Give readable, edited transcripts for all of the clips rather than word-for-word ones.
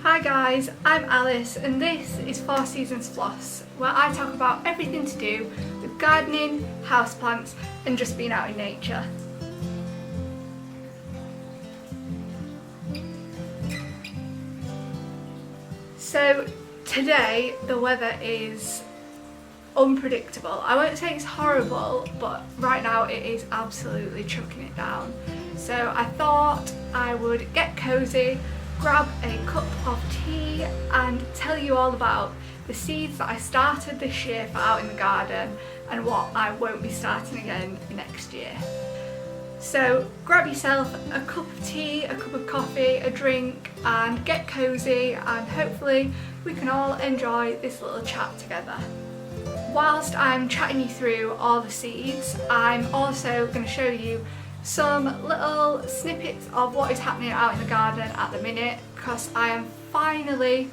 Hi guys, I'm Alice and this is 4 Seasons Floss, where I talk about everything to do with gardening, houseplants and just being out in nature. So today the weather is unpredictable. I won't say it's horrible, but right now it is absolutely chucking it down. So I thought I would get cosy, grab a cup of tea and tell you all about the seeds that I started this year for out in the garden and what I won't be starting again next year. So grab yourself a cup of tea, a cup of coffee, a drink and get cosy, and hopefully we can all enjoy this little chat together. Whilst I'm chatting you through all the seeds, I'm also going to show you some little snippets of what is happening out in the garden at the minute, because I am finally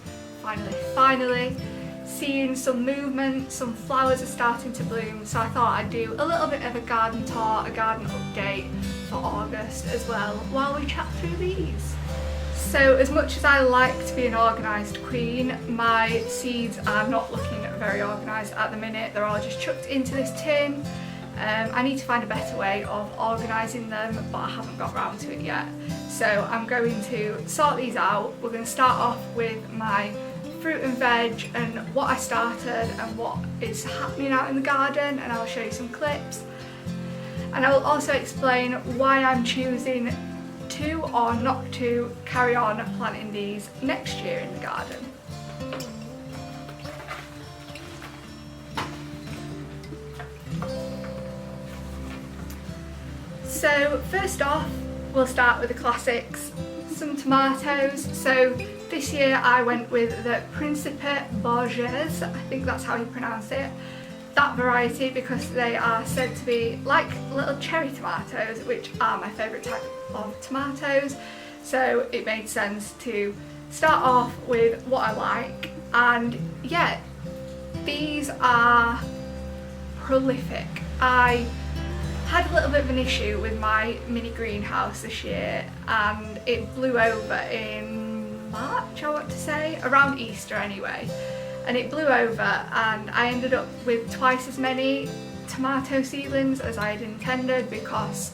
seeing some movement. Some flowers are starting to bloom, so I thought I'd do a little bit of a garden tour, a garden update for August as well while we chat through these. So as much as I like to be an organised queen, my seeds are not looking very organised at the minute. They're all just chucked into this tin. I need to find a better way of organising them, but I haven't got round to it yet. So I'm going to sort these out. We're going to start off with my fruit and veg and what I started and what is happening out in the garden, and I'll show you some clips. And I will also explain why I'm choosing to or not to carry on planting these next year in the garden. So first off, we'll start with the classics, some tomatoes. So this year I went with the Principe Borghese, I think that's how you pronounce it, that variety, because they are said to be like little cherry tomatoes, which are my favourite type of tomatoes. So it made sense to start off with what I like, and yeah, these are prolific. I had a little bit of an issue with my mini greenhouse this year, and it blew over in March, I want to say, around Easter anyway, and it blew over and I ended up with twice as many tomato seedlings as I had intended, because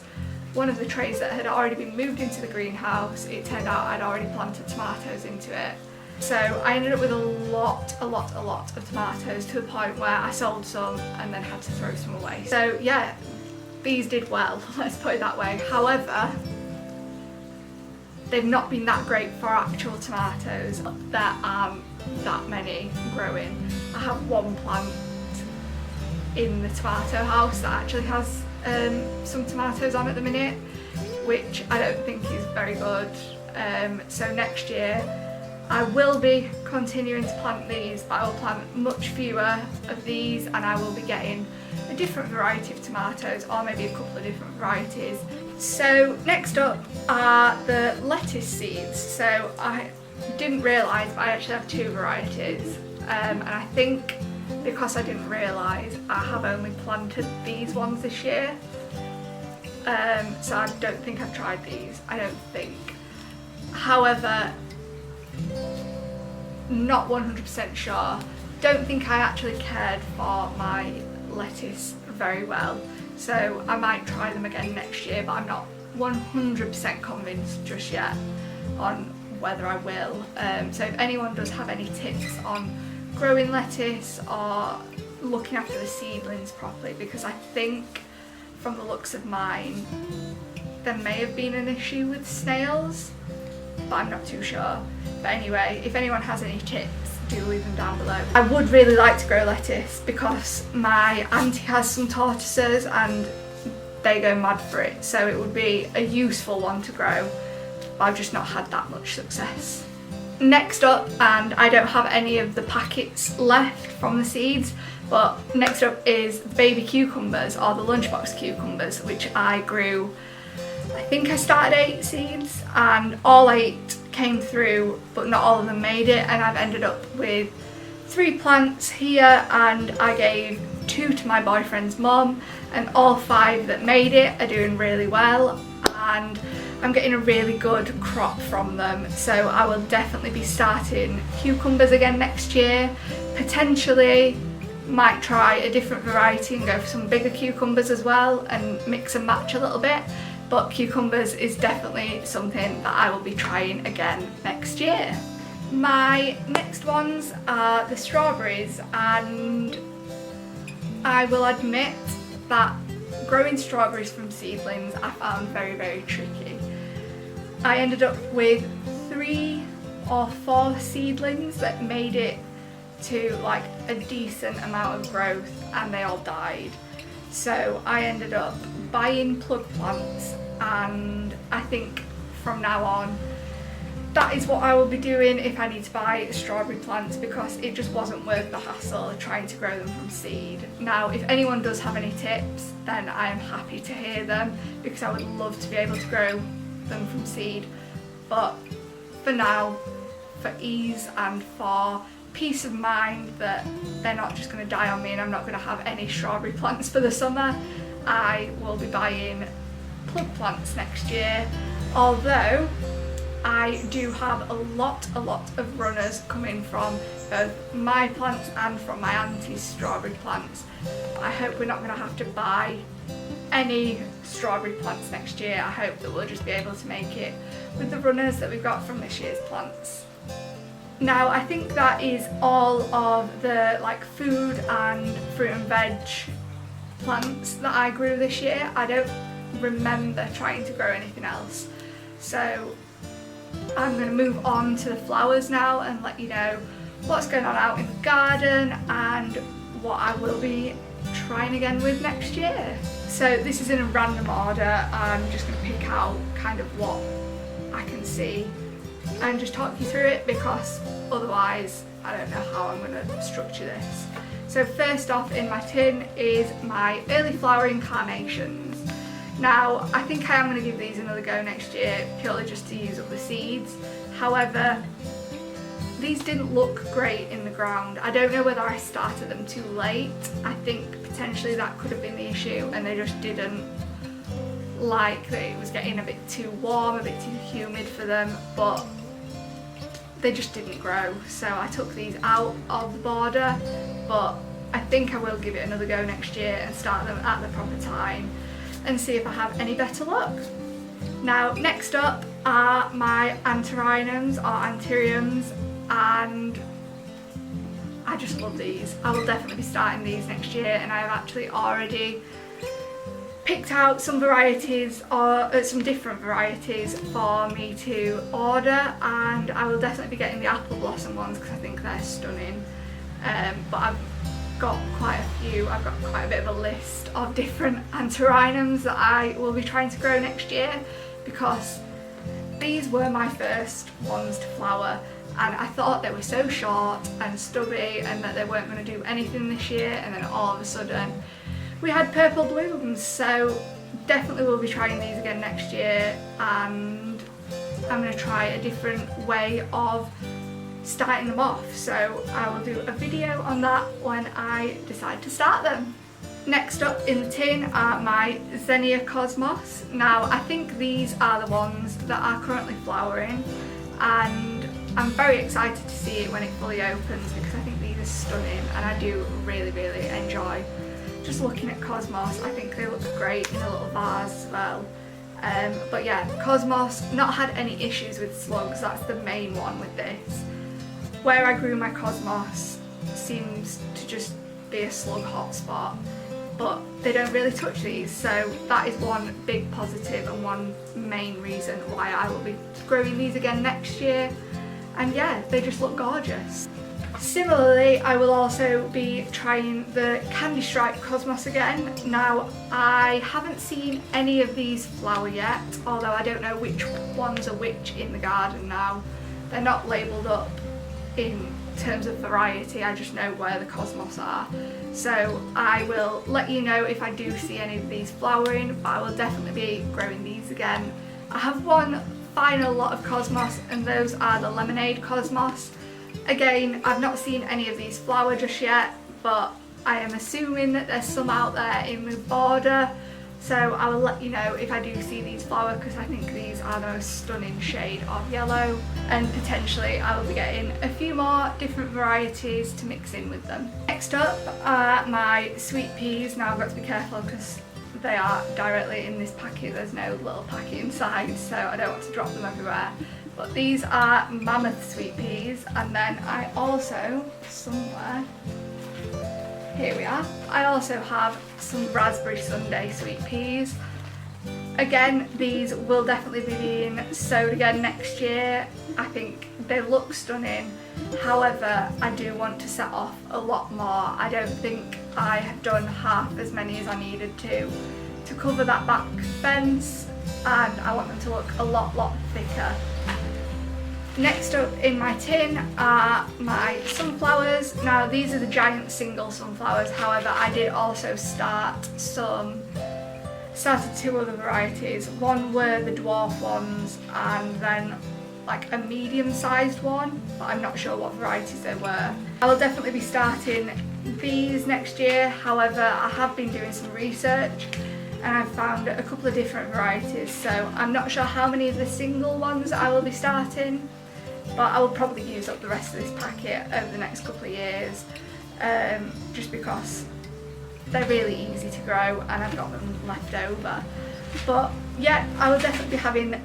one of the trays that had already been moved into the greenhouse, it turned out I'd already planted tomatoes into it. So I ended up with a lot of tomatoes, to the point where I sold some and then had to throw some away. So yeah, these did well, let's put it that way. However, they've not been that great for actual tomatoes. There aren't that many growing. I have one plant in the tomato house that actually has some tomatoes on at the minute, which I don't think is very good. So next year I will be continuing to plant these, but I will plant much fewer of these, and I will be getting a different variety of tomatoes, or maybe a couple of different varieties. So next up are the lettuce seeds. So I didn't realise, but I actually have two varieties, and I think because I didn't realise, I have only planted these ones this year. So I don't think I've tried these, I don't think. However, not 100% sure. Don't think I actually cared for my lettuce very well, so I might try them again next year, but I'm not 100% convinced just yet on whether I will. So if anyone does have any tips on growing lettuce or looking after the seedlings properly, because I think from the looks of mine there may have been an issue with snails, but I'm not too sure. But anyway, if anyone has any tips, do leave them down below. I would really like to grow lettuce because my auntie has some tortoises and they go mad for it, so it would be a useful one to grow, but I've just not had that much success. Next up, and I don't have any of the packets left from the seeds, but next up is baby cucumbers, or the lunchbox cucumbers, which I grew. I think I started 8 seeds and all 8 came through, but not all of them made it, and I've ended up with 3 plants here, and I gave 2 to my boyfriend's mum, and all 5 that made it are doing really well. And I'm getting a really good crop from them, so I will definitely be starting cucumbers again next year. Potentially might try a different variety and go for some bigger cucumbers as well and mix and match a little bit, but cucumbers is definitely something that I will be trying again next year. My next ones are the strawberries, and I will admit that growing strawberries from seedlings I found very tricky. I ended up with 3 or 4 seedlings that made it to like a decent amount of growth, and they all died. So I ended up buying plug plants, and I think from now on that is what I will be doing if I need to buy strawberry plants, because it just wasn't worth the hassle of trying to grow them from seed. Now if anyone does have any tips, then I am happy to hear them, because I would love to be able to grow them from seed. But for now, for ease and for peace of mind that they're not just going to die on me and I'm not going to have any strawberry plants for the summer, I will be buying plug plants next year. Although I do have a lot of runners coming from both my plants and from my auntie's strawberry plants. I hope we're not going to have to buy any strawberry plants next year. I hope that we'll just be able to make it with the runners that we've got from this year's plants. Now I think that is all of the like food and fruit and veg plants that I grew this year. I don't remember trying to grow anything else, so I'm going to move on to the flowers now and let you know what's going on out in the garden and what I will be trying again with next year. So this is in a random order. I'm just going to pick out kind of what I can see and just talk you through it, because otherwise I don't know how I'm going to structure this. So first off in my tin is my early flowering carnations. Now I think I am going to give these another go next year, purely just to use up the seeds. However, these didn't look great in the ground. I don't know whether I started them too late. I think potentially that could have been the issue, and they just didn't like that it was getting a bit too warm, a bit too humid for them, but they just didn't grow. So I took these out of the border, but I think I will give it another go next year and start them at the proper time and see if I have any better luck. Now next up are my antirrhinums or anthuriums, and I just love these. I will definitely be starting these next year, and I have actually already picked out some varieties, or some different varieties for me to order, and I will definitely be getting the apple blossom ones because I think they're stunning. But I've got quite a few, I've got quite a bit of a list of different antirrhinums that I will be trying to grow next year, because these were my first ones to flower, and I thought they were so short and stubby and that they weren't going to do anything this year, and then all of a sudden we had purple blooms. So definitely will be trying these again next year, and I'm going to try a different way of starting them off, so I will do a video on that when I decide to start them. Next up in the tin are my Zinnia Cosmos. Now I think these are the ones that are currently flowering, and I'm very excited to see it when it fully opens, because I think these are stunning and I do really enjoy just looking at Cosmos. I think they look great in a little vase as well. But yeah, Cosmos, not had any issues with slugs, that's the main one with this. Where I grew my Cosmos seems to just be a slug hotspot, but they don't really touch these, so that is one big positive and one main reason why I will be growing these again next year. And yeah, they just look gorgeous. Similarly, I will also be trying the Candy Stripe Cosmos again. Now, I haven't seen any of these flower yet, although I don't know which ones are which in the garden now. They're not labelled up in terms of variety, I just know where the Cosmos are. So I will let you know if I do see any of these flowering, but I will definitely be growing these again. I have one final lot of Cosmos, and those are the Lemonade Cosmos. Again, I've not seen any of these flower just yet, but I am assuming that there's some out there in the border, So I will let you know if I do see these flower, because I think these are the most stunning shade of yellow, and potentially I will be getting a few more different varieties to mix in with them. Next up are my sweet peas. Now I've got to be careful because they are directly in this packet, there's no little packet inside, so I don't want to drop them everywhere. But these are Mammoth sweet peas, and then I also, somewhere, here we are, I also have some Raspberry Sundae sweet peas. Again, these will definitely be being sowed again next year. I think they look stunning, however I do want to set off a lot more. I don't think I have done half as many as I needed to cover that back fence, and I want them to look a lot thicker. Next up in my tin are my sunflowers. Now these are the giant single sunflowers, however I did also started 2 other varieties. One were the dwarf ones and then like a medium-sized one, but I'm not sure what varieties they were. I will definitely be starting these next year, however I have been doing some research and I've found a couple of different varieties, so I'm not sure how many of the single ones I will be starting, but I will probably use up the rest of this packet over the next couple of years, just because they're really easy to grow and I've got them left over. But yeah, I will definitely be having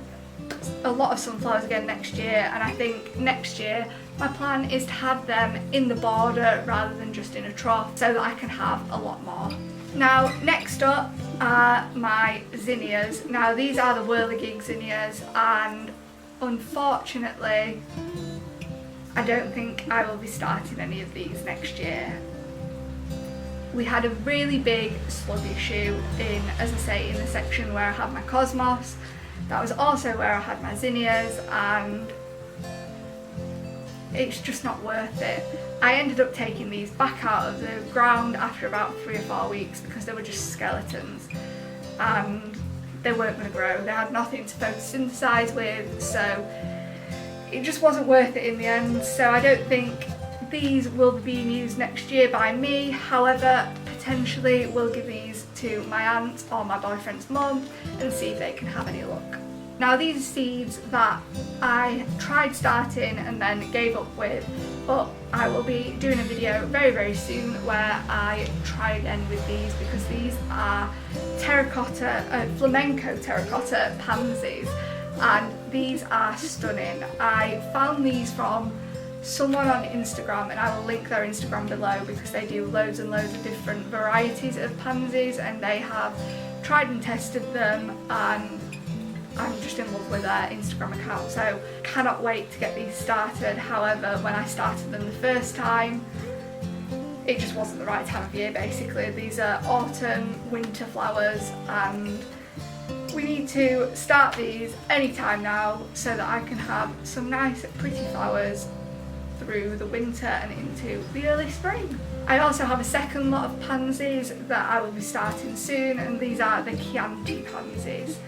a lot of sunflowers again next year, and I think next year my plan is to have them in the border rather than just in a trough, so that I can have a lot more. Now next up are my zinnias. Now these are the whirligig zinnias, and unfortunately I don't think I will be starting any of these next year. We had a really big slug issue in, as I say, in the section where I have my cosmos. That was also where I had my zinnias, and it's just not worth it. I ended up taking these back out of the ground after about 3 or 4 weeks because they were just skeletons and they weren't going to grow. They had nothing to photosynthesize with, so it just wasn't worth it in the end. So I don't think these will be being used next year by me. However, potentially we'll give these to my aunt or my boyfriend's mum and see if they can have any luck. Now these are seeds that I tried starting and then gave up with, but I will be doing a video very soon where I try again with these, because these are terracotta, flamenco terracotta pansies, and these are stunning. I found these from someone on Instagram, and I will link their Instagram below because they do loads and loads of different varieties of pansies and they have tried and tested them, and I'm just in love with their Instagram account, so cannot wait to get these started. However, when I started them the first time, it just wasn't the right time of year basically. These are autumn, winter flowers, and we need to start these anytime now so that I can have some nice pretty flowers through the winter and into the early spring. I also have a second lot of pansies that I will be starting soon, and these are the Chianti pansies.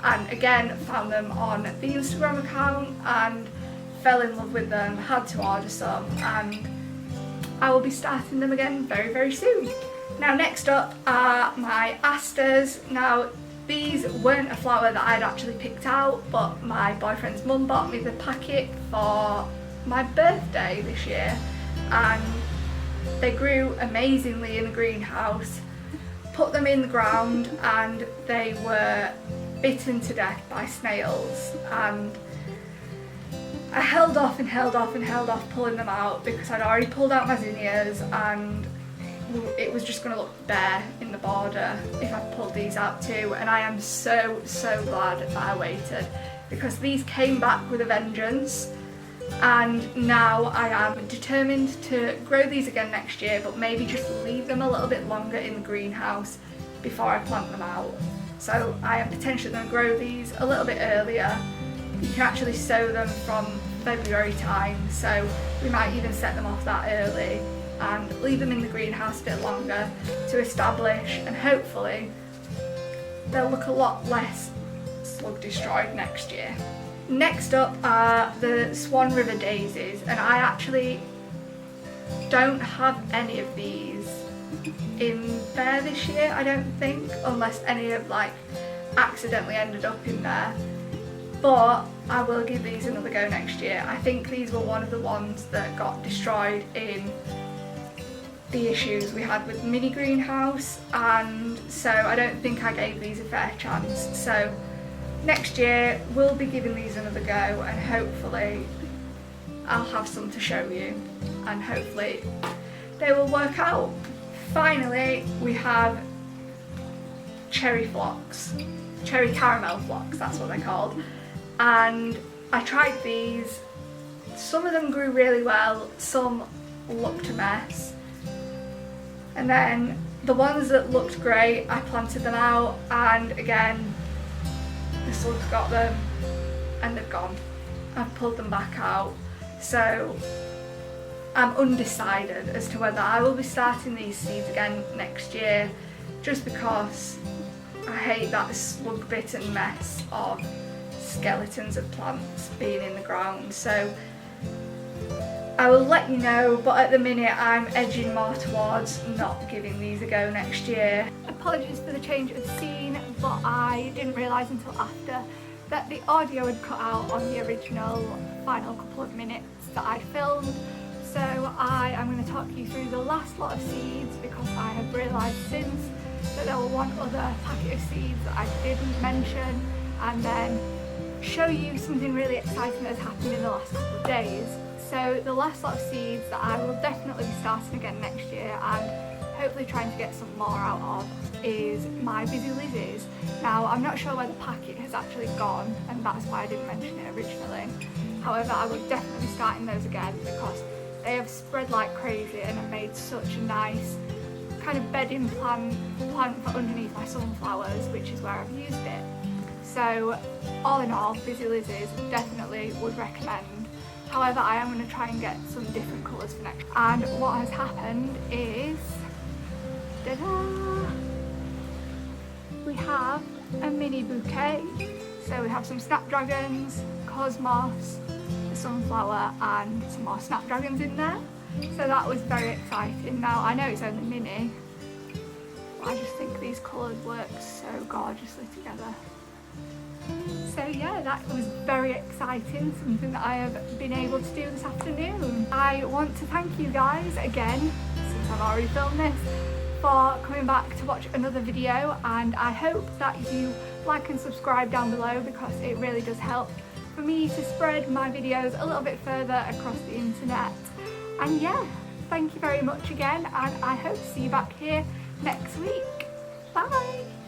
And again, found them on the Instagram account and fell in love with them, had to order some, and I will be starting them again very soon. Now next up are my asters. Now these weren't a flower that I'd actually picked out, but my boyfriend's mum bought me the packet for my birthday this year, and they grew amazingly in the greenhouse. Put them in the ground and they were bitten to death by snails, and I held off pulling them out because I'd already pulled out my zinnias and it was just going to look bare in the border if I pulled these out too. And I am so glad that I waited, because these came back with a vengeance, and now I am determined to grow these again next year, but maybe just leave them a little bit longer in the greenhouse before I plant them out. So I am potentially going to grow these a little bit earlier. You can actually sow them from February time, so we might even set them off that early and leave them in the greenhouse a bit longer to establish, and hopefully they'll look a lot less slug destroyed next year. Next up are the Swan River daisies, and I actually don't have any of these in there this year, I don't think, unless any have like accidentally ended up in there. But I will give these another go next year. I think these were one of the ones that got destroyed in the issues we had with the mini greenhouse, and so I don't think I gave these a fair chance. So next year we'll be giving these another go, and hopefully I'll have some to show you, and hopefully they will work out. Finally, we have cherry flocks, cherry caramel flocks, that's what they're called. And I tried these. Some of them grew really well, some looked a mess. And then the ones that looked great, I planted them out, and again, the slugs got them and they've gone. I've pulled them back out. So I'm undecided as to whether I will be starting these seeds again next year, just because I hate that slug bitten mess of skeletons of plants being in the ground. So I will let you know, but at the minute I'm edging more towards not giving these a go next year. Apologies for the change of scene, but I didn't realise until after that the audio had cut out on the original final couple of minutes that I filmed. So I am going to talk you through the last lot of seeds, because I have realised since that there were one other packet of seeds that I didn't mention, and then show you something really exciting that has happened in the last couple of days. So the last lot of seeds that I will definitely be starting again next year, and hopefully trying to get some more out of, is my Busy Lizzies. Now I'm not sure where the packet has actually gone, and that's why I didn't mention it originally. However, I will definitely be starting those again, because they have spread like crazy and have made such a nice kind of bedding plant for underneath my sunflowers, which is where I've used it. So all in all, Busy Lizzies definitely would recommend. However, I am going to try and get some different colours for next year. And what has happened is, ta-da! We have a mini bouquet. So we have some snapdragons, cosmos, a sunflower, and some more snapdragons in there. So that was very exciting. Now I know it's only mini, but I just think these colours work so gorgeously together. So yeah, that was very exciting, something that I have been able to do this afternoon. I want to thank you guys again, since I've already filmed this, for coming back to watch another video, and I hope that you like and subscribe down below, because it really does help for me to spread my videos a little bit further across the internet. And yeah, thank you very much again, and I hope to see you back here next week. Bye!